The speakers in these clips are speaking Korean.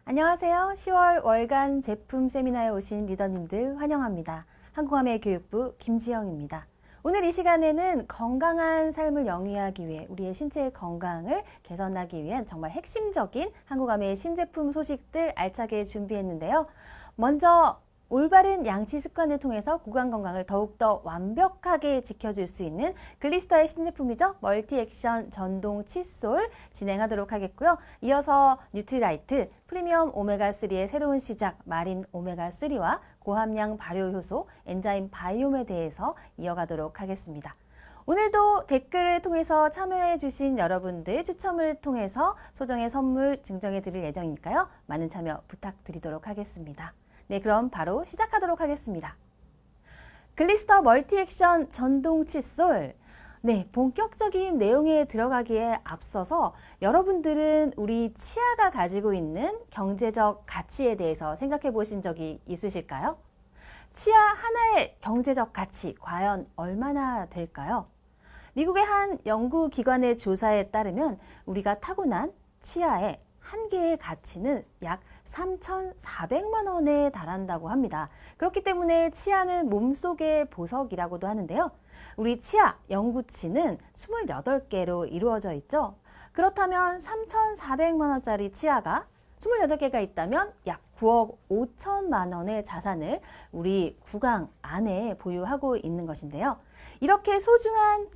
안녕하세요. 10월 월간 제품 세미나에 오신 리더님들 환영합니다. 한국암의 교육부 김지영입니다. 오늘 이 시간에는 건강한 삶을 영위하기 위해 우리의 신체의 건강을 개선하기 위한 정말 핵심적인 한국암의 신제품 소식들 알차게 준비했는데요. 먼저 올바른 양치 습관을 통해서 구강 건강을 더욱더 완벽하게 지켜줄 수 있는 글리스터의 신제품이죠. 멀티액션 전동 칫솔 진행하도록 하겠고요. 이어서 뉴트리라이트 프리미엄 오메가3의 새로운 시작 마린 오메가3와 고함량 발효 효소 엔자임 바이옴에 대해서 이어가도록 하겠습니다. 오늘도 댓글을 통해서 참여해 주신 여러분들 추첨을 통해서 소정의 선물 증정해 드릴 예정이니까요. 많은 참여 부탁드리도록 하겠습니다. 네, 그럼 바로 시작하도록 하겠습니다. 글리스터 멀티액션 전동 칫솔. 네, 본격적인 내용에 들어가기에 앞서서 여러분들은 우리 치아가 가지고 있는 경제적 가치에 대해서 생각해 보신 적이 있으실까요? 치아 하나의 경제적 가치 과연 얼마나 될까요? 미국의 한 연구기관의 조사에 따르면 우리가 타고난 치아의 한 개의 가치는 약 3,400만 원에 달한다고 합니다. 그렇기 때문에 치아는 몸속의 보석이라고도 하는데요. 우리 치아, 영구치는 28개로 이루어져 있죠. 그렇다면 3,400만 원짜리 치아가 28개가 있다면 약 9억 5천만 원의 자산을 우리 구강 안에 보유하고 있는 것인데요. 이렇게 소중한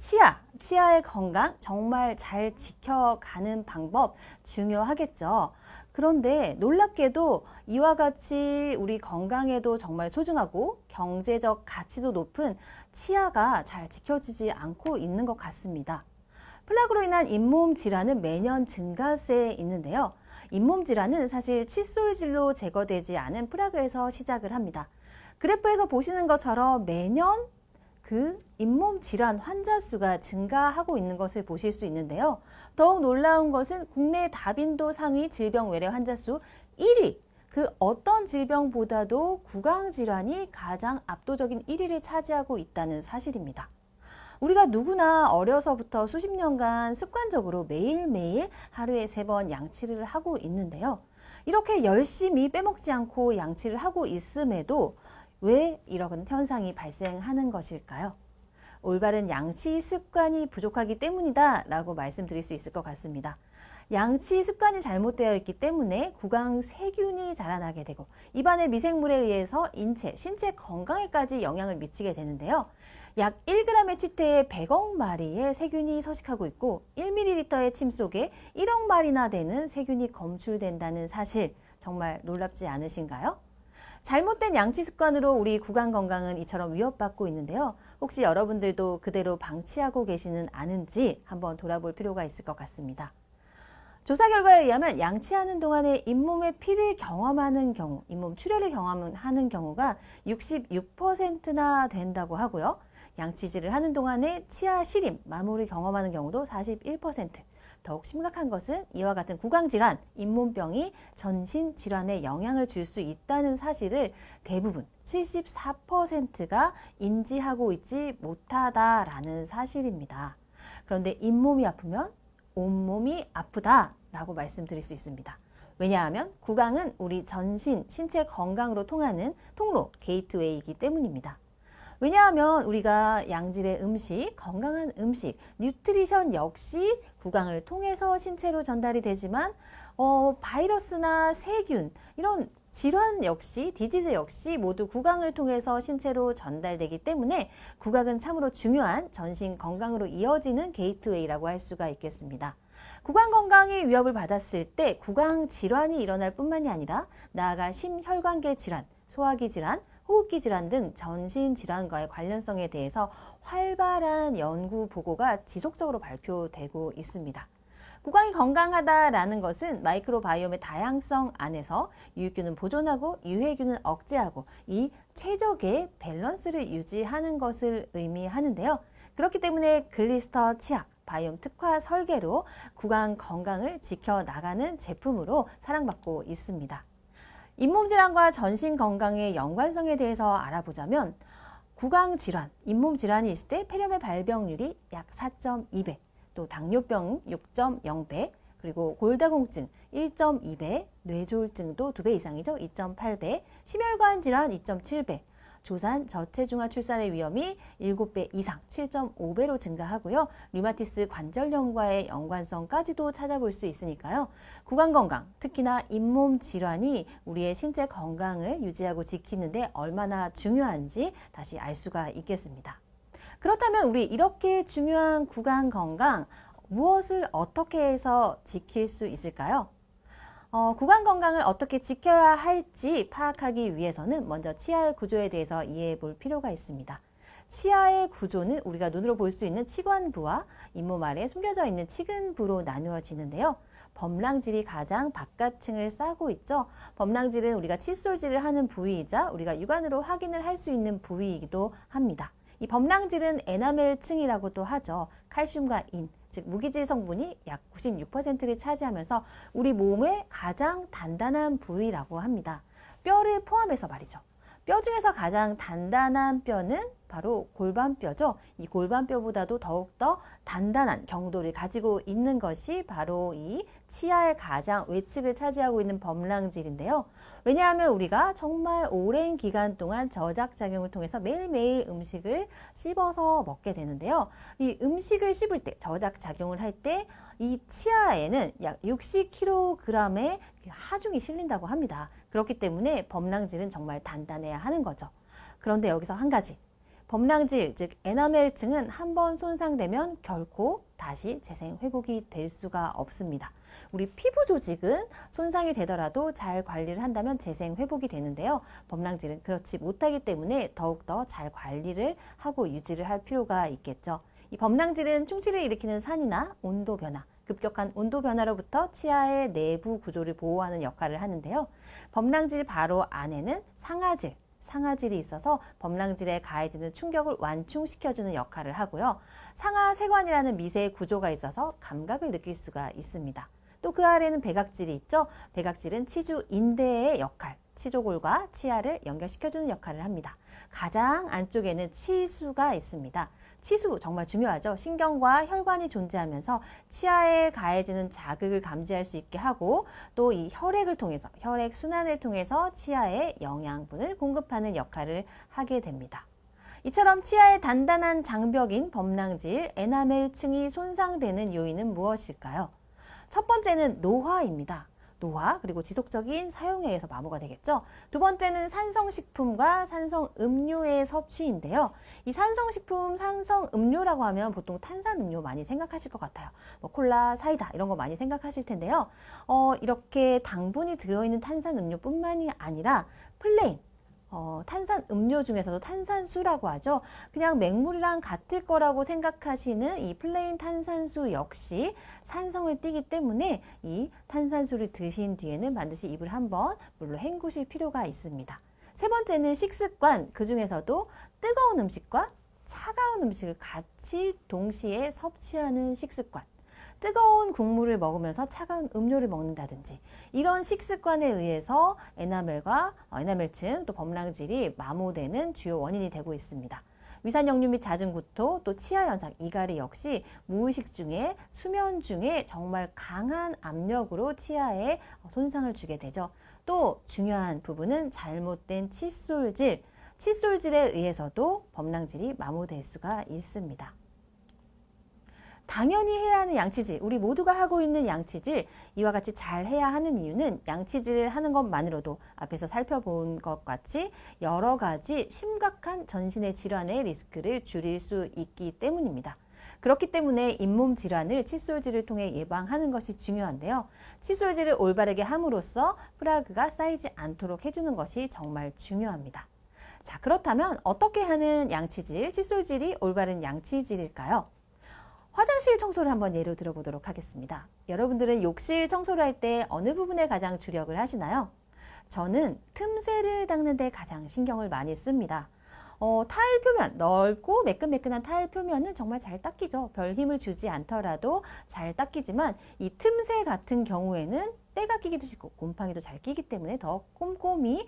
치아의 건강 정말 잘 지켜가는 방법 중요하겠죠. 그런데 놀랍게도 이와 같이 우리 건강에도 정말 소중하고 경제적 가치도 높은 치아가 잘 지켜지지 않고 있는 것 같습니다. 플라그로 인한 잇몸 질환은 매년 증가세에 있는데요. 잇몸 질환은 사실 칫솔질로 제거되지 않은 플라그에서 시작을 합니다. 그래프에서 보시는 것처럼 매년 그 잇몸 질환 환자 수가 증가하고 있는 것을 보실 수 있는데요. 더욱 놀라운 것은 국내 다빈도 상위 질병 외래 환자 수 1위. 그 어떤 질병보다도 구강 질환이 가장 압도적인 1위를 차지하고 있다는 사실입니다. 우리가 누구나 어려서부터 수십 년간 습관적으로 매일매일 하루에 3번 양치를 하고 있는데요. 이렇게 열심히 빼먹지 않고 양치를 하고 있음에도 왜 이런 현상이 발생하는 것일까요? 올바른 양치 습관이 부족하기 때문이다 라고 말씀드릴 수 있을 것 같습니다. 양치 습관이 잘못되어 있기 때문에 구강 세균이 자라나게 되고 입안의 미생물에 의해서 신체 건강에까지 영향을 미치게 되는데요. 약 1g의 치태에 100억 마리의 세균이 서식하고 있고 1ml의 침 속에 1억 마리나 되는 세균이 검출된다는 사실 정말 놀랍지 않으신가요? 잘못된 양치 습관으로 우리 구강 건강은 이처럼 위협받고 있는데요. 혹시 여러분들도 그대로 방치하고 계시는 않은지 한번 돌아볼 필요가 있을 것 같습니다. 조사 결과에 의하면 양치하는 동안에 잇몸의 피를 경험하는 경우, 잇몸 출혈을 경험하는 경우가 66%나 된다고 하고요. 양치질을 하는 동안에 치아 시림, 마모를 경험하는 경우도 41%. 더욱 심각한 것은 이와 같은 구강질환, 잇몸병이 전신질환에 영향을 줄 수 있다는 사실을 대부분 74%가 인지하고 있지 못하다라는 사실입니다. 그런데 잇몸이 아프면 온몸이 아프다라고 말씀드릴 수 있습니다. 왜냐하면 구강은 우리 신체 건강으로 통하는 통로, 게이트웨이이기 때문입니다. 왜냐하면 우리가 양질의 음식, 건강한 음식, 뉴트리션 역시 구강을 통해서 신체로 전달이 되지만 바이러스나 세균, 이런 질환 역시, 디지즈 역시 모두 구강을 통해서 신체로 전달되기 때문에 구강은 참으로 중요한 전신 건강으로 이어지는 게이트웨이라고 할 수가 있겠습니다. 구강 건강이 위협을 받았을 때 구강 질환이 일어날 뿐만이 아니라 나아가 심혈관계 질환, 소화기 질환, 호흡기 질환 등 전신 질환과의 관련성에 대해서 활발한 연구 보고가 지속적으로 발표되고 있습니다. 구강이 건강하다라는 것은 마이크로바이옴의 다양성 안에서 유익균은 보존하고 유해균은 억제하고 이 최적의 밸런스를 유지하는 것을 의미하는데요. 그렇기 때문에 글리스터 치약, 바이옴 특화 설계로 구강 건강을 지켜나가는 제품으로 사랑받고 있습니다. 잇몸 질환과 전신 건강의 연관성에 대해서 알아보자면 구강 질환, 잇몸 질환이 있을 때 폐렴의 발병률이 약 4.2배, 또 당뇨병 6.0배, 그리고 골다공증 1.2배, 뇌졸중도 2배 이상이죠. 2.8배, 심혈관 질환 2.7배, 조산, 저체중아 출산의 위험이 7배 이상 7.5배로 증가하고요. 류마티스 관절염과의 연관성까지도 찾아볼 수 있으니까요. 구강 건강, 특히나 잇몸 질환이 우리의 신체 건강을 유지하고 지키는데 얼마나 중요한지 다시 알 수가 있겠습니다. 그렇다면 우리 이렇게 중요한 구강 건강, 무엇을 어떻게 해서 지킬 수 있을까요? 구강 건강을 어떻게 지켜야 할지 파악하기 위해서는 먼저 치아의 구조에 대해서 이해해 볼 필요가 있습니다. 치아의 구조는 우리가 눈으로 볼 수 있는 치관부와 잇몸 아래에 숨겨져 있는 치근부로 나누어지는데요. 범랑질이 가장 바깥층을 싸고 있죠. 범랑질은 우리가 칫솔질을 하는 부위이자 우리가 육안으로 확인을 할 수 있는 부위이기도 합니다. 이 범랑질은 에나멜층이라고도 하죠. 칼슘과 인, 즉 무기질 성분이 약 96%를 차지하면서 우리 몸의 가장 단단한 부위라고 합니다. 뼈를 포함해서 말이죠. 뼈 중에서 가장 단단한 뼈는 바로 골반뼈죠. 이 골반뼈보다도 더욱더 단단한 경도를 가지고 있는 것이 바로 이 치아의 가장 외측을 차지하고 있는 범랑질인데요. 왜냐하면 우리가 정말 오랜 기간 동안 저작작용을 통해서 매일매일 음식을 씹어서 먹게 되는데요. 이 음식을 씹을 때, 저작작용을 할 때 이 치아에는 약 60kg의 하중이 실린다고 합니다. 그렇기 때문에 범랑질은 정말 단단해야 하는 거죠. 그런데 여기서 한 가지. 범랑질, 즉 에나멜층은 한번 손상되면 결코 다시 재생 회복이 될 수가 없습니다. 우리 피부 조직은 손상이 되더라도 잘 관리를 한다면 재생 회복이 되는데요. 범랑질은 그렇지 못하기 때문에 더욱더 잘 관리를 하고 유지를 할 필요가 있겠죠. 이 범랑질은 충치를 일으키는 산이나 온도 변화, 급격한 온도 변화로부터 치아의 내부 구조를 보호하는 역할을 하는데요. 범랑질 바로 안에는 상아질이 있어서 범랑질에 가해지는 충격을 완충시켜주는 역할을 하고요. 상하세관이라는 미세 구조가 있어서 감각을 느낄 수가 있습니다. 또 그 아래는 백악질이 있죠. 백악질은 치주 인대의 역할, 치조골과 치아를 연결시켜주는 역할을 합니다. 가장 안쪽에는 치수가 있습니다. 치수 정말 중요하죠. 신경과 혈관이 존재하면서 치아에 가해지는 자극을 감지할 수 있게 하고 또 이 혈액을 통해서 혈액 순환을 통해서 치아에 영양분을 공급하는 역할을 하게 됩니다. 이처럼 치아의 단단한 장벽인 범랑질, 에나멜층이 손상되는 요인은 무엇일까요? 첫 번째는 노화입니다. 노화 그리고 지속적인 사용에 의해서 마모가 되겠죠. 두 번째는 산성식품과 산성음료의 섭취인데요. 이 산성식품, 산성음료라고 하면 보통 탄산음료 많이 생각하실 것 같아요. 뭐 콜라, 사이다 이런 거 많이 생각하실 텐데요. 이렇게 당분이 들어있는 탄산음료뿐만이 아니라 플레인 탄산음료 중에서도 탄산수라고 하죠. 그냥 맹물이랑 같을 거라고 생각하시는 이 플레인 탄산수 역시 산성을 띠기 때문에 이 탄산수를 드신 뒤에는 반드시 입을 한번 물로 헹구실 필요가 있습니다. 세 번째는 식습관, 그 중에서도 뜨거운 음식과 차가운 음식을 같이 동시에 섭취하는 식습관. 뜨거운 국물을 먹으면서 차가운 음료를 먹는다든지 이런 식습관에 의해서 에나멜층 또 범랑질이 마모되는 주요 원인이 되고 있습니다. 위산역류 및 잦은 구토 또 치아 현상, 이갈이 역시 무의식 중에 수면 중에 정말 강한 압력으로 치아에 손상을 주게 되죠. 또 중요한 부분은 잘못된 칫솔질에 의해서도 범랑질이 마모될 수가 있습니다. 당연히 해야 하는 양치질, 우리 모두가 하고 있는 양치질, 이와 같이 잘 해야 하는 이유는 양치질을 하는 것만으로도 앞에서 살펴본 것 같이 여러 가지 심각한 전신의 질환의 리스크를 줄일 수 있기 때문입니다. 그렇기 때문에 잇몸 질환을 칫솔질을 통해 예방하는 것이 중요한데요. 칫솔질을 올바르게 함으로써 플라그가 쌓이지 않도록 해주는 것이 정말 중요합니다. 자, 그렇다면 어떻게 하는 양치질, 칫솔질이 올바른 양치질일까요? 화장실 청소를 한번 예로 들어보도록 하겠습니다. 여러분들은 욕실 청소를 할 때 어느 부분에 가장 주력을 하시나요? 저는 틈새를 닦는 데 가장 신경을 많이 씁니다. 타일 표면, 넓고 매끈매끈한 타일 표면은 정말 잘 닦이죠. 별 힘을 주지 않더라도 잘 닦이지만 이 틈새 같은 경우에는 때가 끼기도 쉽고 곰팡이도 잘 끼기 때문에 더 꼼꼼히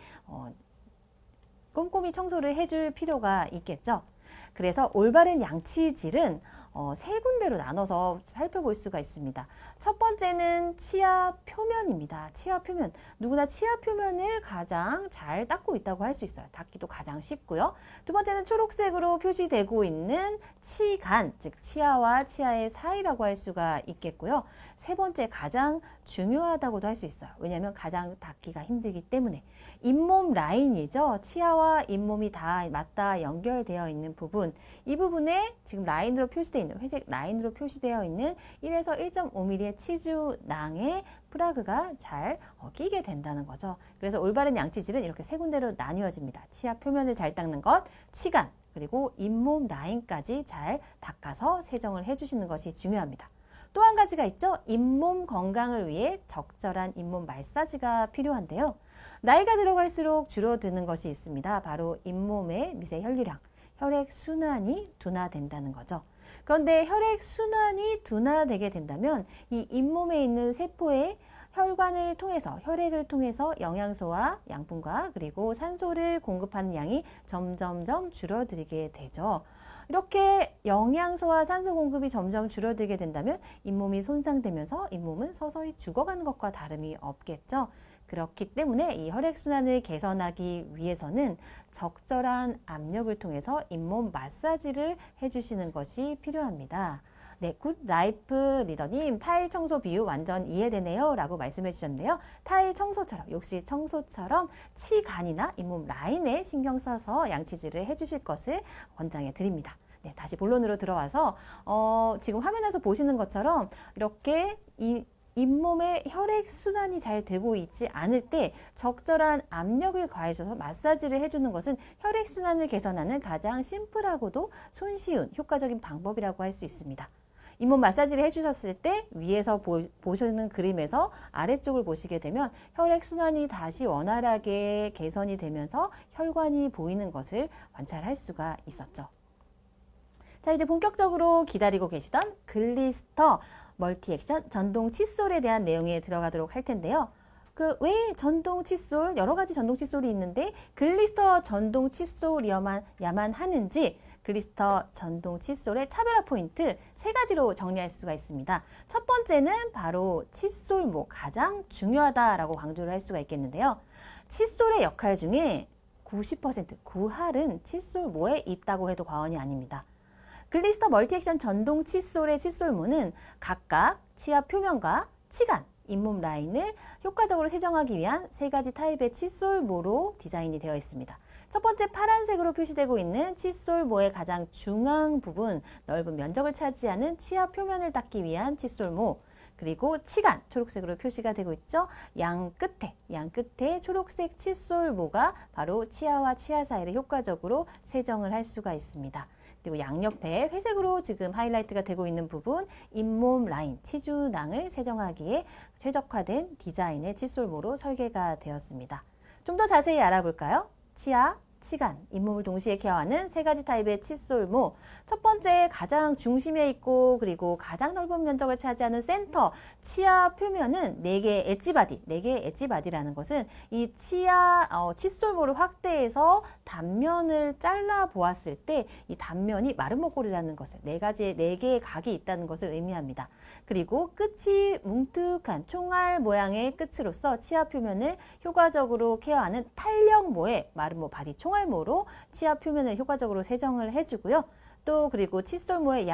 청소를 해줄 필요가 있겠죠. 그래서 올바른 양치질은 세 군데로 나눠서 살펴볼 수가 있습니다. 첫 번째는 치아 표면입니다. 치아 표면. 누구나 치아 표면을 가장 잘 닦고 있다고 할 수 있어요. 닦기도 가장 쉽고요. 두 번째는 초록색으로 표시되고 있는 치간, 즉 치아와 치아의 사이라고 할 수가 있겠고요. 세 번째 가장 중요하다고도 할 수 있어요. 왜냐하면 가장 닦기가 힘들기 때문에 잇몸 라인이죠. 치아와 잇몸이 다 맞닿아 연결되어 있는 부분, 이 부분에 지금 라인으로 표시되어 있는, 회색 라인으로 표시되어 있는 1에서 1.5mm의 치주낭에 프라그가 잘 끼게 된다는 거죠. 그래서 올바른 양치질은 이렇게 세 군데로 나뉘어집니다. 치아 표면을 잘 닦는 것, 치간, 그리고 잇몸 라인까지 잘 닦아서 세정을 해주시는 것이 중요합니다. 또 한 가지가 있죠. 잇몸 건강을 위해 적절한 잇몸 마사지가 필요한데요. 나이가 들어갈수록 줄어드는 것이 있습니다. 바로 잇몸의 미세 혈류량, 혈액 순환이 둔화된다는 거죠. 그런데 혈액 순환이 둔화되게 된다면 이 잇몸에 있는 세포의 혈관을 통해서, 혈액을 통해서 영양소와 양분과 그리고 산소를 공급하는 양이 점점점 줄어들게 되죠. 이렇게 영양소와 산소 공급이 점점 줄어들게 된다면 잇몸이 손상되면서 잇몸은 서서히 죽어가는 것과 다름이 없겠죠. 그렇기 때문에 이 혈액순환을 개선하기 위해서는 적절한 압력을 통해서 잇몸 마사지를 해주시는 것이 필요합니다. 네, 굿라이프 리더님, 타일 청소 비유 완전 이해되네요 라고 말씀해 주셨는데요. 타일 청소처럼, 욕실 청소처럼 치간이나 잇몸 라인에 신경 써서 양치질을 해주실 것을 권장해 드립니다. 네, 다시 본론으로 들어와서 지금 화면에서 보시는 것처럼 이렇게 잇몸의 혈액 순환이 잘 되고 있지 않을 때 적절한 압력을 가해줘서 마사지를 해주는 것은 혈액 순환을 개선하는 가장 심플하고도 손쉬운 효과적인 방법이라고 할 수 있습니다. 잇몸 마사지를 해주셨을 때 위에서 보시는 그림에서 아래쪽을 보시게 되면 혈액 순환이 다시 원활하게 개선이 되면서 혈관이 보이는 것을 관찰할 수가 있었죠. 자, 이제 본격적으로 기다리고 계시던 글리스터 멀티액션 전동 칫솔에 대한 내용에 들어가도록 할 텐데요. 왜 전동 칫솔, 여러 가지 전동 칫솔이 있는데 글리스터 전동 칫솔이야만 하는지, 글리스터 전동 칫솔의 차별화 포인트 세 가지로 정리할 수가 있습니다. 첫 번째는 바로 칫솔모, 가장 중요하다라고 강조를 할 수가 있겠는데요. 칫솔의 역할 중에 90%, 9할은 칫솔모에 있다고 해도 과언이 아닙니다. 글리스터 멀티액션 전동 칫솔의 칫솔모는 각각 치아 표면과 치간, 잇몸 라인을 효과적으로 세정하기 위한 세 가지 타입의 칫솔모로 디자인이 되어 있습니다. 첫 번째 파란색으로 표시되고 있는 칫솔모의 가장 중앙 부분, 넓은 면적을 차지하는 치아 표면을 닦기 위한 칫솔모, 그리고 치간, 초록색으로 표시가 되고 있죠. 양 끝에 초록색 칫솔모가 바로 치아와 치아 사이를 효과적으로 세정을 할 수가 있습니다. 그리고 양옆에 회색으로 지금 하이라이트가 되고 있는 부분, 잇몸 라인, 치주낭을 세정하기에 최적화된 디자인의 칫솔모로 설계가 되었습니다. 좀 더 자세히 알아볼까요? 치아, 치간, 잇몸을 동시에 케어하는 세 가지 타입의 칫솔모. 첫 번째, 가장 중심에 있고 그리고 가장 넓은 면적을 차지하는 센터 치아 표면은 4개의 엣지바디, 4개의 엣지바디라는 것은 이 칫솔모를 확대해서 단면을 잘라 보았을 때 이 단면이 마름모꼴이라는 것을, 4개의 각이 있다는 것을 의미합니다. 그리고 끝이 뭉툭한 총알 모양의 끝으로서 치아 표면을 효과적으로 케어하는 탄력모의 마름모 바디 총알모로 치아 표면을 효과적으로 세정을 해주고요. 또 그리고 칫솔모의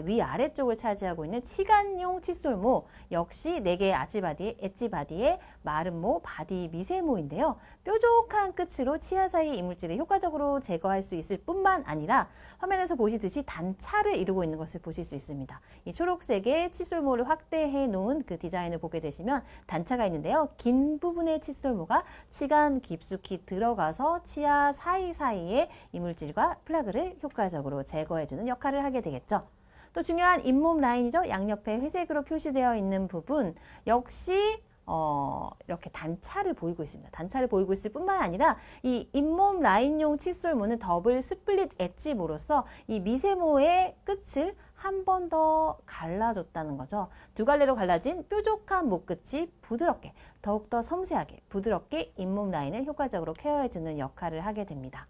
위아래쪽을 차지하고 있는 치간용 칫솔모 역시 4개의 엣지바디의 마름모, 바디 미세모인데요. 뾰족한 끝으로 치아 사이 이물질을 효과적으로 제거할 수 있을 뿐만 아니라 화면에서 보시듯이 단차를 이루고 있는 것을 보실 수 있습니다. 이 초록색의 칫솔모를 확대해 놓은 그 디자인을 보게 되시면 단차가 있는데요. 긴 부분의 칫솔모가 치간 깊숙이 들어가서 치아 사이사이의 이물질과 플라그를 효과적으로 제거해주는 역할을 하게 되겠죠. 또 중요한 잇몸 라인이죠. 양옆에 회색으로 표시되어 있는 부분 역시 이렇게 단차를 보이고 있습니다. 단차를 보이고 있을 뿐만 아니라 이 잇몸 라인용 칫솔모는 더블 스플릿 엣지모로서 이 미세모의 끝을 한 번 더 갈라줬다는 거죠. 두 갈래로 갈라진 뾰족한 목끝이 부드럽게, 더욱더 섬세하게, 부드럽게 잇몸 라인을 효과적으로 케어해주는 역할을 하게 됩니다.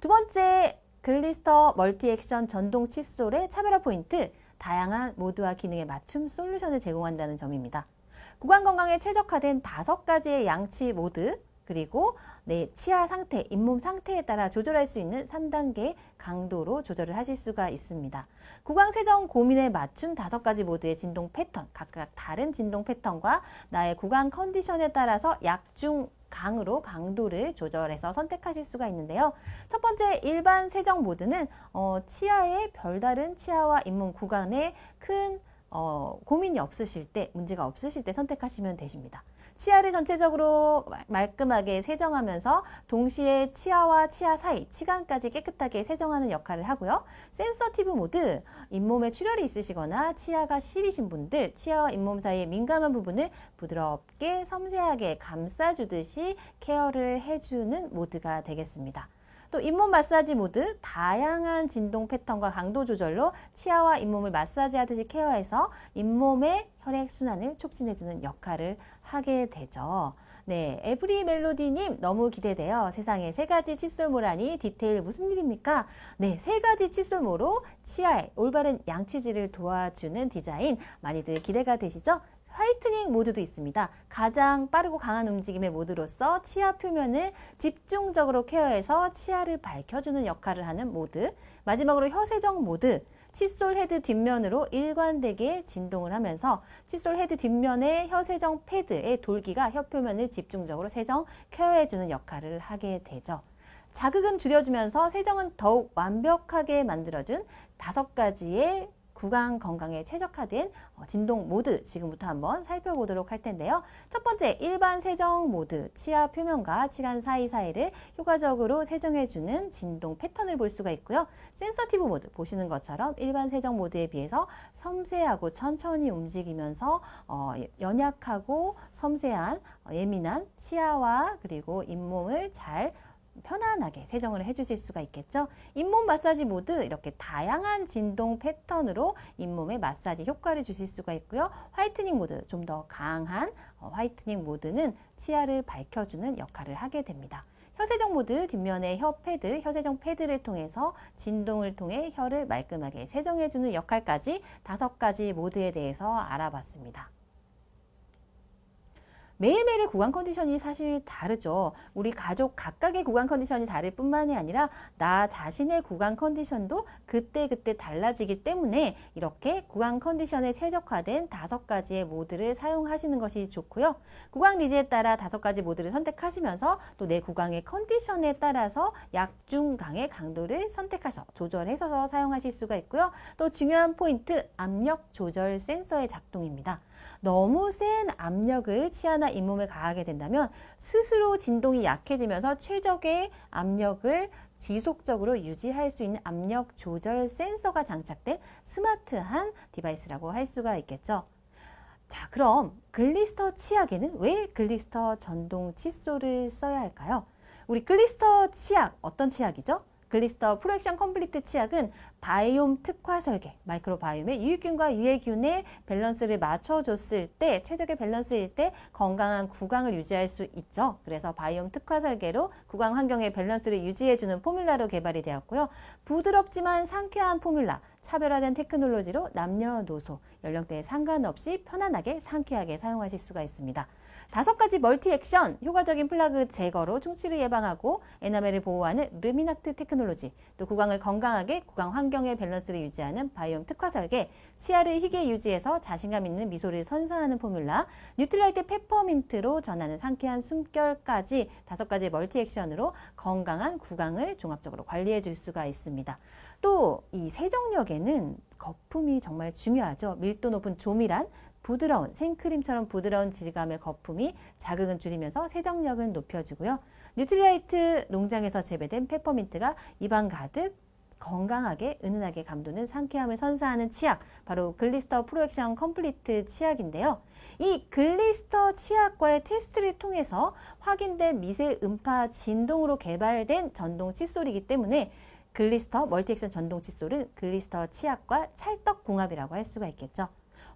두 번째, 글리스터 멀티액션 전동 칫솔의 차별화 포인트, 다양한 모드와 기능에 맞춤 솔루션을 제공한다는 점입니다. 구강 건강에 최적화된 5가지의 양치 모드, 그리고 내 치아 상태, 잇몸 상태에 따라 조절할 수 있는 3단계 강도로 조절을 하실 수가 있습니다. 구강 세정 고민에 맞춘 5가지 모드의 진동 패턴, 각각 다른 진동 패턴과 나의 구강 컨디션에 따라서 약중 강으로 강도를 조절해서 선택하실 수가 있는데요. 첫 번째 일반 세정 모드는 치아에 별다른 치아와 잇몸 구간에 큰 고민이 없으실 때, 문제가 없으실 때 선택하시면 되십니다. 치아를 전체적으로 말끔하게 세정하면서 동시에 치아와 치아 사이, 치간까지 깨끗하게 세정하는 역할을 하고요. 센서티브 모드, 잇몸에 출혈이 있으시거나 치아가 시리신 분들, 치아와 잇몸 사이의 민감한 부분을 부드럽게 섬세하게 감싸주듯이 케어를 해주는 모드가 되겠습니다. 또 잇몸 마사지 모드, 다양한 진동 패턴과 강도 조절로 치아와 잇몸을 마사지하듯이 케어해서 잇몸의 혈액순환을 촉진해주는 역할을 하게 되죠. 네, 에브리 멜로디님 너무 기대돼요. 세상에 3가지 칫솔모라니 디테일 무슨 일입니까? 네, 3가지 칫솔모로 치아의 올바른 양치질을 도와주는 디자인 많이들 기대가 되시죠? 화이트닝 모드도 있습니다. 가장 빠르고 강한 움직임의 모드로서 치아 표면을 집중적으로 케어해서 치아를 밝혀주는 역할을 하는 모드. 마지막으로 혀세정 모드. 칫솔 헤드 뒷면으로 일관되게 진동을 하면서 칫솔 헤드 뒷면의 혀세정 패드의 돌기가 혀 표면을 집중적으로 세정, 케어해주는 역할을 하게 되죠. 자극은 줄여주면서 세정은 더욱 완벽하게 만들어준 5가지의 구강 건강에 최적화된 진동 모드 지금부터 한번 살펴보도록 할 텐데요. 첫 번째 일반 세정 모드, 치아 표면과 치간 사이사이를 효과적으로 세정해주는 진동 패턴을 볼 수가 있고요. 센서티브 모드 보시는 것처럼 일반 세정 모드에 비해서 섬세하고 천천히 움직이면서 연약하고 섬세한 예민한 치아와 그리고 잇몸을 잘 편안하게 세정을 해주실 수가 있겠죠. 잇몸 마사지 모드 이렇게 다양한 진동 패턴으로 잇몸에 마사지 효과를 주실 수가 있고요. 화이트닝 모드 좀 더 강한 화이트닝 모드는 치아를 밝혀주는 역할을 하게 됩니다. 혀세정 모드 뒷면의 혀 패드, 혀세정 패드를 통해서 진동을 통해 혀를 말끔하게 세정해주는 역할까지 5가지 모드에 대해서 알아봤습니다. 매일매일의 구강 컨디션이 사실 다르죠. 우리 가족 각각의 구강 컨디션이 다를 뿐만이 아니라 나 자신의 구강 컨디션도 그때그때 달라지기 때문에 이렇게 구강 컨디션에 최적화된 5가지의 모드를 사용하시는 것이 좋고요. 구강 니즈에 따라 5가지 모드를 선택하시면서 또 내 구강의 컨디션에 따라서 약중강의 강도를 선택하셔 조절해서 사용하실 수가 있고요. 또 중요한 포인트, 압력 조절 센서의 작동입니다. 너무 센 압력을 치아나 잇몸에 가하게 된다면 스스로 진동이 약해지면서 최적의 압력을 지속적으로 유지할 수 있는 압력 조절 센서가 장착된 스마트한 디바이스라고 할 수가 있겠죠. 자, 그럼 글리스터 치약에는 왜 글리스터 전동 칫솔을 써야 할까요? 우리 글리스터 치약, 어떤 치약이죠? 글리스터 프로액션 컴플리트 치약은 바이옴 특화 설계, 마이크로바이옴의 유익균과 유해균의 밸런스를 맞춰줬을 때, 최적의 밸런스일 때 건강한 구강을 유지할 수 있죠. 그래서 바이옴 특화 설계로 구강 환경의 밸런스를 유지해주는 포뮬라로 개발이 되었고요. 부드럽지만 상쾌한 포뮬라, 차별화된 테크놀로지로 남녀노소, 연령대에 상관없이 편안하게 상쾌하게 사용하실 수가 있습니다. 5가지 멀티 액션, 효과적인 플라그 제거로 충치를 예방하고 에나멜을 보호하는 르미낙트 테크놀로지, 또 구강을 건강하게 구강 환경의 밸런스를 유지하는 바이옴 특화 설계, 치아를 희게 유지해서 자신감 있는 미소를 선사하는 포뮬라, 뉴트라이트 페퍼민트로 전하는 상쾌한 숨결까지 5가지 멀티 액션으로 건강한 구강을 종합적으로 관리해 줄 수가 있습니다. 또 이 세정력에는 거품이 정말 중요하죠. 밀도 높은 조밀한 부드러운 생크림처럼 부드러운 질감의 거품이 자극은 줄이면서 세정력을 높여주고요. 뉴트리라이트 농장에서 재배된 페퍼민트가 입안 가득 건강하게 은은하게 감도는 상쾌함을 선사하는 치약, 바로 글리스터 프로액션 컴플리트 치약인데요. 이 글리스터 치약과의 테스트를 통해서 확인된 미세 음파 진동으로 개발된 전동 칫솔이기 때문에 글리스터 멀티액션 전동 칫솔은 글리스터 치약과 찰떡궁합이라고 할 수가 있겠죠.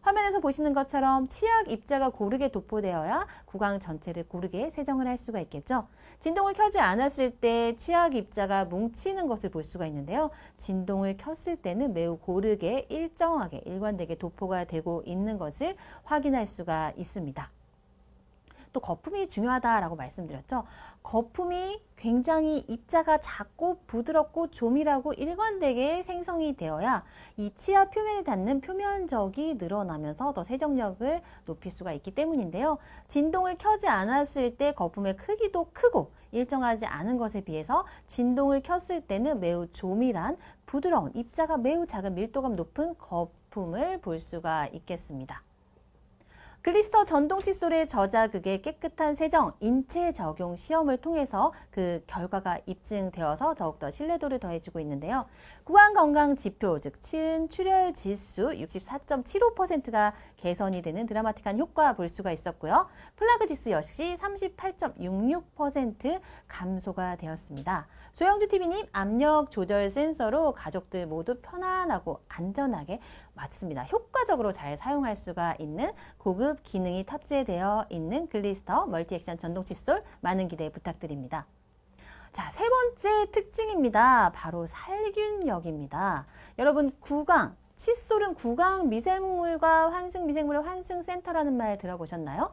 화면에서 보시는 것처럼 치약 입자가 고르게 도포되어야 구강 전체를 고르게 세정을 할 수가 있겠죠. 진동을 켜지 않았을 때 치약 입자가 뭉치는 것을 볼 수가 있는데요. 진동을 켰을 때는 매우 고르게 일정하게 일관되게 도포가 되고 있는 것을 확인할 수가 있습니다. 또 거품이 중요하다라고 말씀드렸죠. 거품이 굉장히 입자가 작고 부드럽고 조밀하고 일관되게 생성이 되어야 이 치아 표면에 닿는 표면적이 늘어나면서 더 세정력을 높일 수가 있기 때문인데요. 진동을 켜지 않았을 때 거품의 크기도 크고 일정하지 않은 것에 비해서 진동을 켰을 때는 매우 조밀한 부드러운 입자가 매우 작은 밀도감 높은 거품을 볼 수가 있겠습니다. 글리스터 전동 칫솔의 저자극의 깨끗한 세정, 인체 적용 시험을 통해서 그 결과가 입증되어서 더욱더 신뢰도를 더해주고 있는데요. 구강 건강 지표, 즉 치은 출혈 지수 64.75%가 개선이 되는 드라마틱한 효과 볼 수가 있었고요. 플라그 지수 역시 38.66% 감소가 되었습니다. 조영주 TV님, 압력 조절 센서로 가족들 모두 편안하고 안전하게 맞습니다. 효과적으로 잘 사용할 수가 있는 고급 기능이 탑재되어 있는 글리스터 멀티액션 전동 칫솔 많은 기대 부탁드립니다. 자, 세 번째 특징입니다. 바로 살균력입니다. 여러분, 구강, 칫솔은 구강 미생물과 환승 미생물의 환승센터라는 말 들어보셨나요?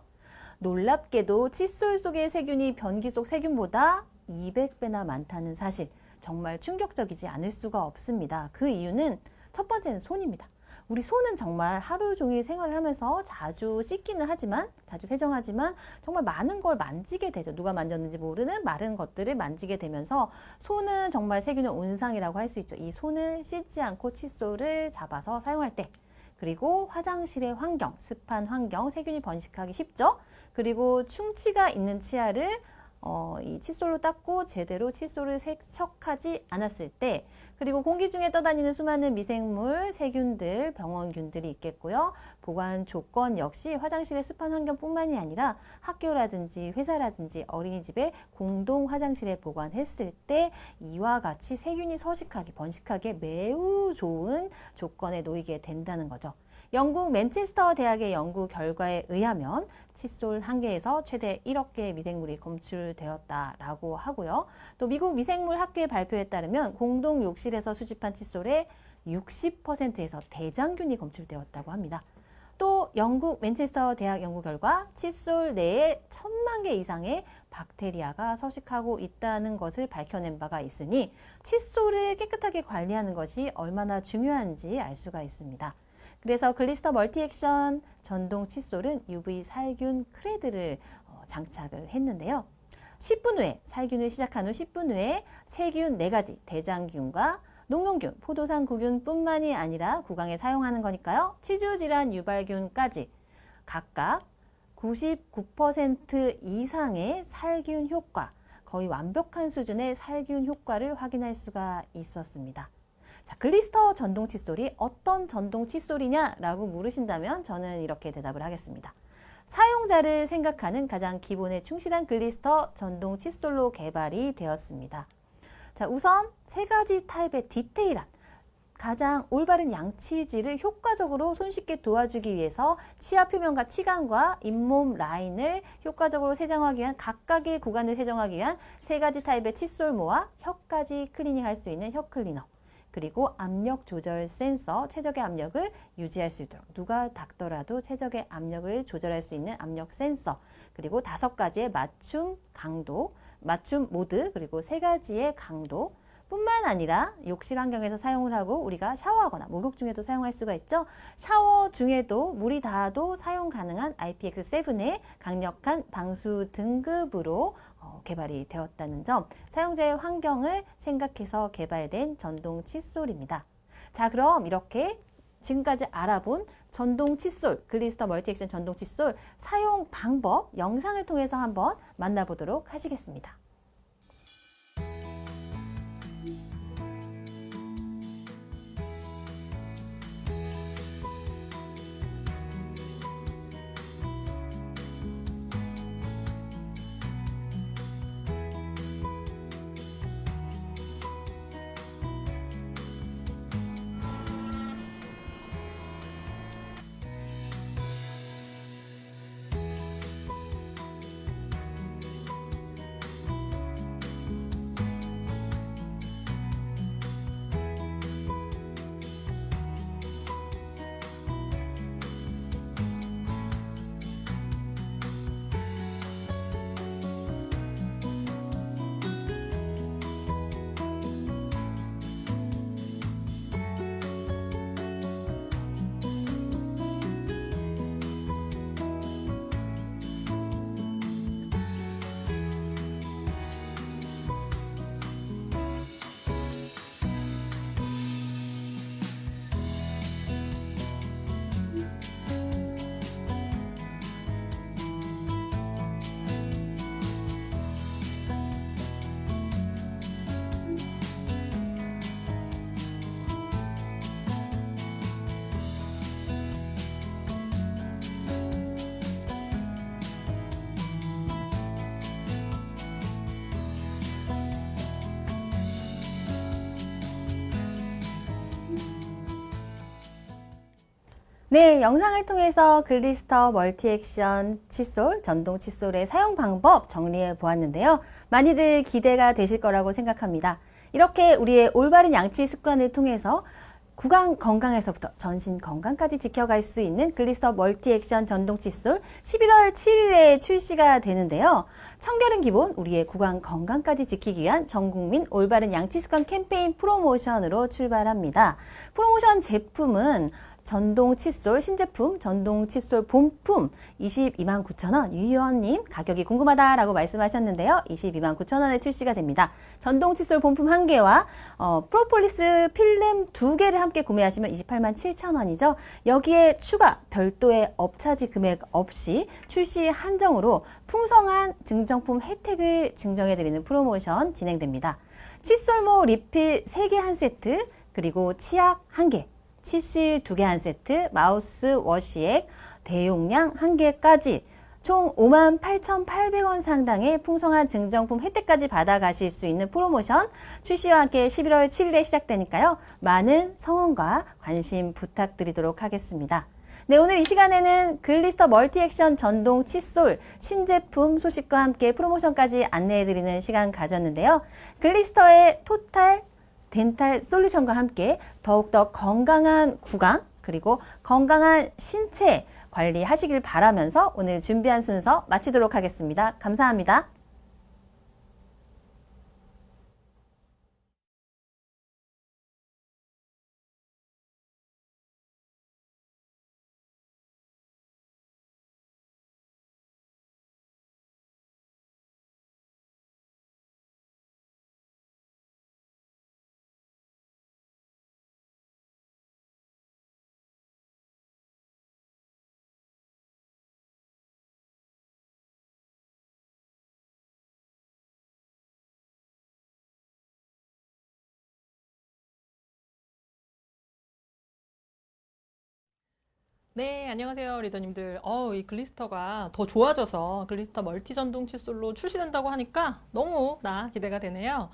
놀랍게도 칫솔 속의 세균이 변기 속 세균보다 200배나 많다는 사실, 정말 충격적이지 않을 수가 없습니다. 그 이유는 첫 번째는 손입니다. 우리 손은 정말 하루 종일 생활을 하면서 자주 씻기는 하지만, 자주 세정하지만 정말 많은 걸 만지게 되죠. 누가 만졌는지 모르는 마른 것들을 만지게 되면서 손은 정말 세균의 온상이라고 할 수 있죠. 이 손을 씻지 않고 칫솔을 잡아서 사용할 때, 그리고 화장실의 환경, 습한 환경, 세균이 번식하기 쉽죠. 그리고 충치가 있는 치아를 이 칫솔로 닦고 제대로 칫솔을 세척하지 않았을 때, 그리고 공기 중에 떠다니는 수많은 미생물, 세균들, 병원균들이 있겠고요. 보관 조건 역시 화장실의 습한 환경뿐만이 아니라 학교라든지 회사라든지 어린이집에 공동 화장실에 보관했을 때 이와 같이 세균이 서식하기, 번식하기에 매우 좋은 조건에 놓이게 된다는 거죠. 영국 맨체스터 대학의 연구 결과에 의하면 칫솔 한 개에서 최대 1억 개의 미생물이 검출되었다라고 하고요. 또 미국 미생물 학회 발표에 따르면 공동 욕실에서 수집한 칫솔의 60%에서 대장균이 검출되었다고 합니다. 또 영국 맨체스터 대학 연구 결과 칫솔 내에 1000만 개 이상의 박테리아가 서식하고 있다는 것을 밝혀낸 바가 있으니 칫솔을 깨끗하게 관리하는 것이 얼마나 중요한지 알 수가 있습니다. 그래서 글리스터 멀티액션 전동 칫솔은 UV 살균 크레드를 장착을 했는데요. 10분 후에, 살균을 시작한 후 10분 후에 세균 4가지, 대장균과 녹농균, 포도상 구균뿐만이 아니라 구강에 사용하는 거니까요. 치주질환 유발균까지 각각 99% 이상의 살균 효과, 거의 완벽한 수준의 살균 효과를 확인할 수가 있었습니다. 자, 글리스터 전동 칫솔이 어떤 전동 칫솔이냐라고 물으신다면 저는 이렇게 대답을 하겠습니다. 사용자를 생각하는 가장 기본에 충실한 글리스터 전동 칫솔로 개발이 되었습니다. 자, 우선 3가지 타입의 디테일한 가장 올바른 양치질을 효과적으로 손쉽게 도와주기 위해서 치아 표면과 치관과 잇몸 라인을 효과적으로 세정하기 위한 각각의 구간을 세정하기 위한 3가지 타입의 칫솔모와 혀까지 클리닝할 수 있는 혀 클리너, 그리고 압력 조절 센서, 최적의 압력을 유지할 수 있도록 누가 닦더라도 최적의 압력을 조절할 수 있는 압력 센서, 그리고 5가지의 맞춤 강도, 맞춤 모드, 그리고 3가지의 강도 뿐만 아니라 욕실 환경에서 사용을 하고 우리가 샤워하거나 목욕 중에도 사용할 수가 있죠. 샤워 중에도 물이 닿아도 사용 가능한 IPX7의 강력한 방수 등급으로 개발이 되었다는 점, 사용자의 환경을 생각해서 개발된 전동 칫솔입니다. 자, 그럼 이렇게 지금까지 알아본 전동 칫솔, 글리스터 멀티액션 전동 칫솔 사용 방법 영상을 통해서 한번 만나보도록 하시겠습니다. 네, 영상을 통해서 글리스터 멀티액션 칫솔, 전동 칫솔의 사용 방법 정리해 보았는데요. 많이들 기대가 되실 거라고 생각합니다. 이렇게 우리의 올바른 양치 습관을 통해서 구강 건강에서부터 전신 건강까지 지켜갈 수 있는 글리스터 멀티액션 전동 칫솔 11월 7일에 출시가 되는데요. 청결은 기본, 우리의 구강 건강까지 지키기 위한 전국민 올바른 양치 습관 캠페인 프로모션으로 출발합니다. 프로모션 제품은 전동 칫솔 신제품, 전동 칫솔 본품 22만 9천 원. 유희원님 가격이 궁금하다라고 말씀하셨는데요. 22만 9천 원에 출시가 됩니다. 전동 칫솔 본품 1개와 프로폴리스 필름 2개를 함께 구매하시면 28만 7천 원이죠. 여기에 추가 별도의 업차지 금액 없이 출시 한정으로 풍성한 증정품 혜택을 증정해드리는 프로모션 진행됩니다. 칫솔모 리필 3개 한 세트, 그리고 치약 1개, 칫실 2개 한 세트, 마우스 워시액 대용량 1개까지 총 58,800원 상당의 풍성한 증정품 혜택까지 받아가실 수 있는 프로모션 출시와 함께 11월 7일에 시작되니까요. 많은 성원과 관심 부탁드리도록 하겠습니다. 네, 오늘 이 시간에는 글리스터 멀티액션 전동 칫솔 신제품 소식과 함께 프로모션까지 안내해드리는 시간 가졌는데요. 글리스터의 토탈 덴탈 솔루션과 함께 더욱더 건강한 구강 그리고 건강한 신체 관리하시길 바라면서 오늘 준비한 순서 마치도록 하겠습니다. 감사합니다. 네, 안녕하세요, 리더님들. 이 글리스터가 더 좋아져서 글리스터 멀티 전동 칫솔로 출시된다고 하니까 너무 기대가 되네요.